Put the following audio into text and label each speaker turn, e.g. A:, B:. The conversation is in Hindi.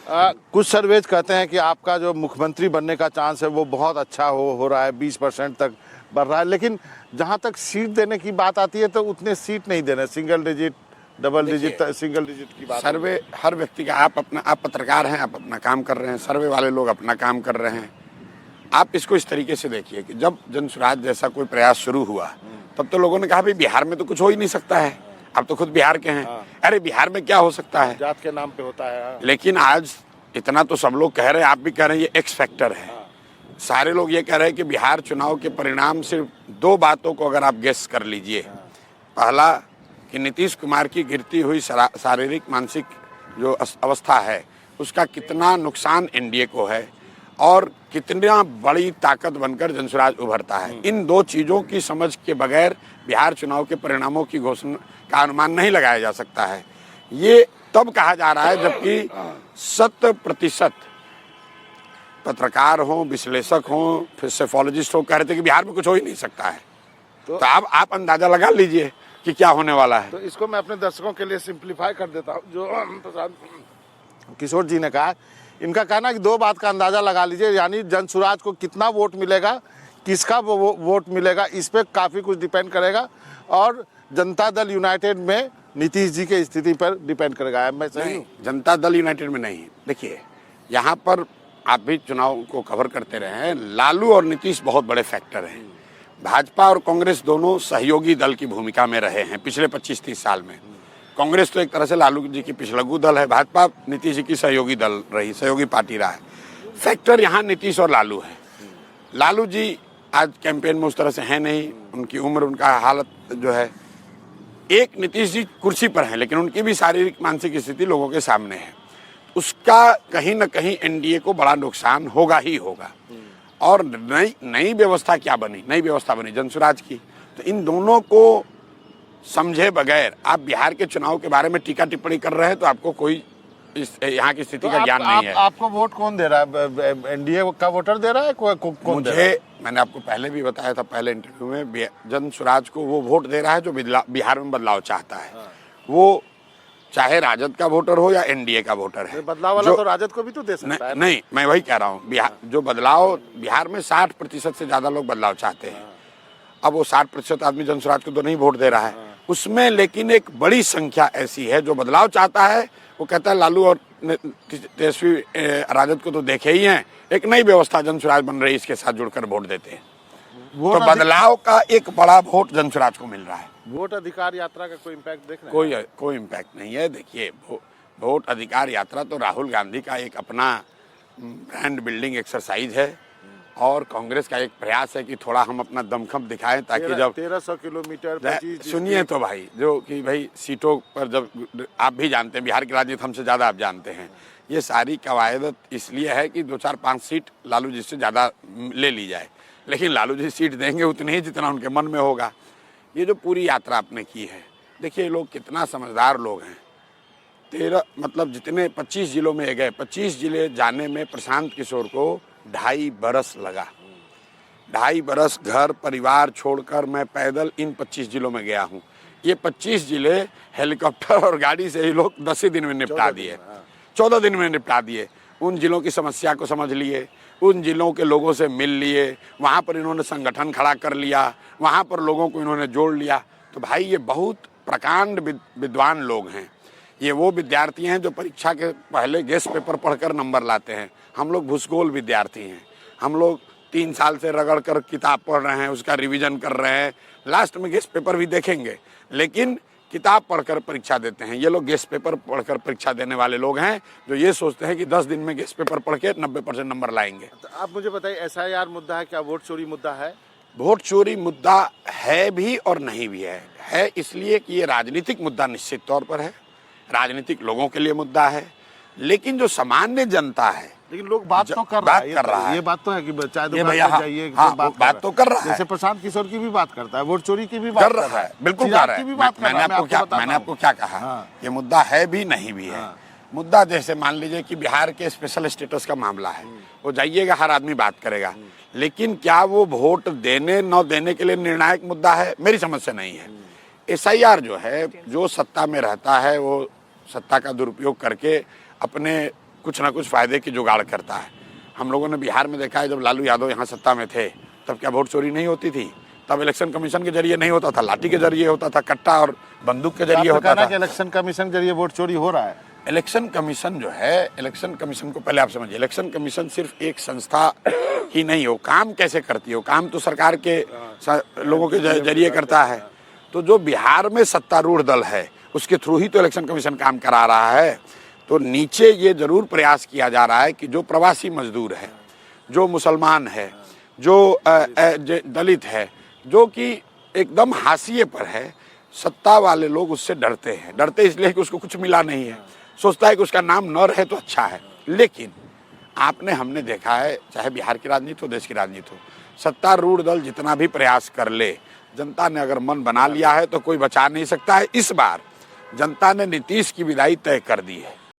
A: कुछ सर्वेज कहते हैं कि आपका जो मुख्यमंत्री बनने का चांस है वो बहुत अच्छा हो रहा है, 20% तक बढ़ रहा है, लेकिन जहां तक सीट देने की बात आती है तो उतने सीट नहीं देने, single digit, double digit, single digit की बात।
B: सर्वे हर व्यक्ति का, आप पत्रकार हैं, आप अपना काम कर रहे हैं, सर्वे वाले लोग अपना काम कर रहे हैं। आप इसको इस तरीके से देखिए कि जब जनसुराज जैसा कोई प्रयास शुरू हुआ तब तो लोगों ने कहा भाई बिहार में तो कुछ हो ही नहीं सकता है, आप तो खुद बिहार के हैं, अरे बिहार में क्या हो सकता है,
A: जात के नाम पे होता है।
B: लेकिन आज इतना तो सब लोग कह रहे हैं, आप भी कह रहे हैं, ये एक्स फैक्टर है। सारे लोग ये कह रहे हैं कि बिहार चुनाव के परिणाम सिर्फ 2 बातों को अगर आप गेस कर लीजिए। पहला कि नीतीश कुमार की गिरती हुई शारीरिक मानसिक जो अवस्था है उसका कितना नुकसान एनडीए को है और कितना बड़ी ताकत बनकर जनसुराज उभरता है। इन 2 चीज़ों की समझ के बगैर बिहार चुनाव के परिणामों की घोषणा का अनुमान नहीं लगाया जा सकता है। ये तब कहा जा रहा है जबकि 100% पत्रकार हों, विश्लेषक हों, फिर सेफोलॉजिस्ट हों, कह रहे थे कि बिहार में कुछ हो ही नहीं सकता है। तो आप अंदाजा लगा लीजिए कि क्या होने वाला है।
A: तो इसको मैं अपने दर्शकों के लिए सिंप्लीफाई कर देता हूँ। जो प्रसाद किशोर जी ने कहा, इनका कहना है कि 2 बात का अंदाजा लगा लीजिए, यानी जनसुराज को कितना वोट मिलेगा, किसका वोट मिलेगा, इस पे काफ़ी कुछ डिपेंड करेगा और जनता दल यूनाइटेड में नीतीश जी की स्थिति पर डिपेंड करेगा। मैं सही हूँ?
B: जनता दल यूनाइटेड में नहीं। देखिए, यहाँ पर आप भी चुनाव को कवर करते रहे हैं, लालू और नीतीश बहुत बड़े फैक्टर हैं। भाजपा और कांग्रेस दोनों सहयोगी दल की भूमिका में रहे हैं पिछले 25-30 साल में। कांग्रेस तो एक तरह से लालू जी की पिछलग्गू दल है, भाजपा नीतीश जी की सहयोगी दल रही, सहयोगी पार्टी रहा है। फैक्टर यहाँ नीतीश और लालू है। लालू जी आज कैंपेन में उस तरह से है नहीं, उनकी उम्र, उनका हालत जो है, एक नीतीश जी कुर्सी पर हैं लेकिन उनकी भी शारीरिक मानसिक स्थिति लोगों के सामने है। उसका कहीं न कहीं एनडीए को बड़ा नुकसान होगा ही होगा। और नई व्यवस्था क्या बनी, नई व्यवस्था बनी जनसुराज की। तो इन दोनों को समझे बगैर आप बिहार के चुनाव के बारे में टीका टिप्पणी कर रहे हैं तो आपको कोई यहाँ की स्थिति का ज्ञान नहीं है।
A: आपको वोट कौन दे रहा है? एनडीए का वोटर दे रहा है? कौन दे रहा है?
B: मैंने आपको पहले भी बताया था, पहले इंटरव्यू में, जनसुराज को वो वोट दे रहा है जो बिहार में बदलाव चाहता है। वो चाहे राजद का वोटर हो या एनडीए का वोटर है।
A: बदलाव वाला तो राजद को भी तो दे सकता है।
B: नहीं, मैं वही कह रहा हूँ, जो बदलाव बिहार में 60% से ज्यादा लोग बदलाव चाहते हैं। अब वो 60% आदमी जनसुराज को तो नहीं वोट दे रहा है उसमें, लेकिन एक बड़ी संख्या ऐसी है जो बदलाव चाहता है। वो कहता है लालू और तेजस्वी राजद को तो देखे ही हैं, एक नई व्यवस्था जनसुराज बन रही है, इसके साथ जुड़कर वोट देते हैं। तो बदलाव का एक बड़ा वोट जनसुराज को मिल रहा है।
A: वोट अधिकार यात्रा का कोई इम्पैक्ट देख रहे हैं?
B: कोई इम्पैक्ट नहीं है। देखिए, वोट अधिकार यात्रा तो राहुल गांधी का एक अपना ब्रांड बिल्डिंग एक्सरसाइज है और कांग्रेस का एक प्रयास है कि थोड़ा हम अपना दमखम दिखाएं ताकि जब
A: 1300 किलोमीटर,
B: सुनिए तो भाई, जो कि भाई सीटों पर, जब आप भी जानते हैं बिहार की राजनीति हमसे ज़्यादा आप जानते हैं, ये सारी कवायद इसलिए है कि 2-4-5 सीट लालू जी से ज़्यादा ले ली जाए, लेकिन लालू जी सीट देंगे उतनी ही जितना उनके मन में होगा। ये जो पूरी यात्रा आपने की है, देखिए लोग कितना समझदार लोग हैं। 13 मतलब जितने 25 जिलों में गए, 25 जिले जाने में प्रशांत किशोर को 2.5 बरस लगा। 2.5 बरस घर परिवार छोड़कर मैं पैदल इन 25 जिलों में गया हूँ। ये 25 जिले हेलीकॉप्टर और गाड़ी से ही लोग 10 ही दिन में निपटा दिए, 14 दिन में निपटा दिए। उन जिलों की समस्या को समझ लिए, उन जिलों के लोगों से मिल लिए, वहाँ पर इन्होंने संगठन खड़ा कर लिया, वहाँ पर लोगों को इन्होंने जोड़ लिया। तो भाई ये बहुत प्रकांड विद्वान लोग हैं। ये वो विद्यार्थी हैं जो परीक्षा के पहले गेस्ट पेपर पढ़कर नंबर लाते हैं। हम लोग भूसगोल विद्यार्थी हैं। हम लोग 3 साल से रगड़ कर किताब पढ़ रहे हैं, उसका रिवीजन कर रहे हैं, लास्ट में गेस्ट पेपर भी देखेंगे, लेकिन किताब पढ़कर परीक्षा देते हैं। ये लोग गेस्ट पेपर पढ़कर परीक्षा देने वाले लोग हैं जो ये सोचते हैं कि 10 दिन में गेस्ट पेपर पढ़ के 90% नंबर लाएंगे।
A: तो आप मुझे बताइए, एसआईआर मुद्दा है क्या? वोट चोरी मुद्दा है?
B: वोट चोरी मुद्दा है भी और नहीं भी है इसलिए कि ये राजनीतिक मुद्दा निश्चित तौर पर है, राजनीतिक लोगों के लिए मुद्दा है, लेकिन जो सामान्य जनता है,
A: लेकिन लोग बात तो कर रहा है। ये बात तो है कि चाय दुकान पर जाइए,
B: बात तो कर रहा है।
A: जैसे प्रशांत किशोर की भी बात करता है, वोट चोरी की भी बात कर रहा है,
B: बिल्कुल कर रहा है। मैंने आपको क्या कहा, ये मुद्दा है भी नहीं भी है। मुद्दा जैसे मान लीजिए कि बिहार के स्पेशल स्टेटस का मामला है, वो जाइएगा हर आदमी बात करेगा, लेकिन क्या वो वोट देने न देने के लिए निर्णायक मुद्दा है? मेरी समझ से नहीं है। एसआईआर जो है, जो सत्ता में रहता है वो सत्ता का दुरुपयोग करके अपने कुछ ना कुछ फायदे की जुगाड़ करता है। हम लोगों ने बिहार में देखा है, जब लालू यादव यहाँ सत्ता में थे तब क्या वोट चोरी नहीं होती थी? तब इलेक्शन कमीशन के जरिए नहीं होता था, लाठी के जरिए होता था, कट्टा और बंदूक के जरिए होता था।
A: इलेक्शन कमीशन के जरिए वोट चोरी हो रहा है।
B: इलेक्शन कमीशन जो है, इलेक्शन कमीशन को पहले आप समझिए, इलेक्शन कमीशन सिर्फ एक संस्था ही नहीं हो, काम कैसे करती हो, काम तो सरकार के लोगों के जरिए करता है। तो जो बिहार में सत्तारूढ़ दल है उसके थ्रू ही तो इलेक्शन कमीशन काम करा रहा है। तो नीचे ये जरूर प्रयास किया जा रहा है कि जो प्रवासी मजदूर है, जो मुसलमान है, जो दलित है, जो कि एकदम हाशिए पर है, सत्ता वाले लोग उससे डरते हैं। डरते इसलिए कि उसको कुछ मिला नहीं है, सोचता है कि उसका नाम न रहे तो अच्छा है। लेकिन हमने देखा है, चाहे बिहार की राजनीति हो, देश की राजनीति हो, सत्तारूढ़ दल जितना भी प्रयास कर ले, जनता ने अगर मन बना लिया है तो कोई बचा नहीं सकता है। इस बार जनता ने नीतीश की विदाई तय कर दी है।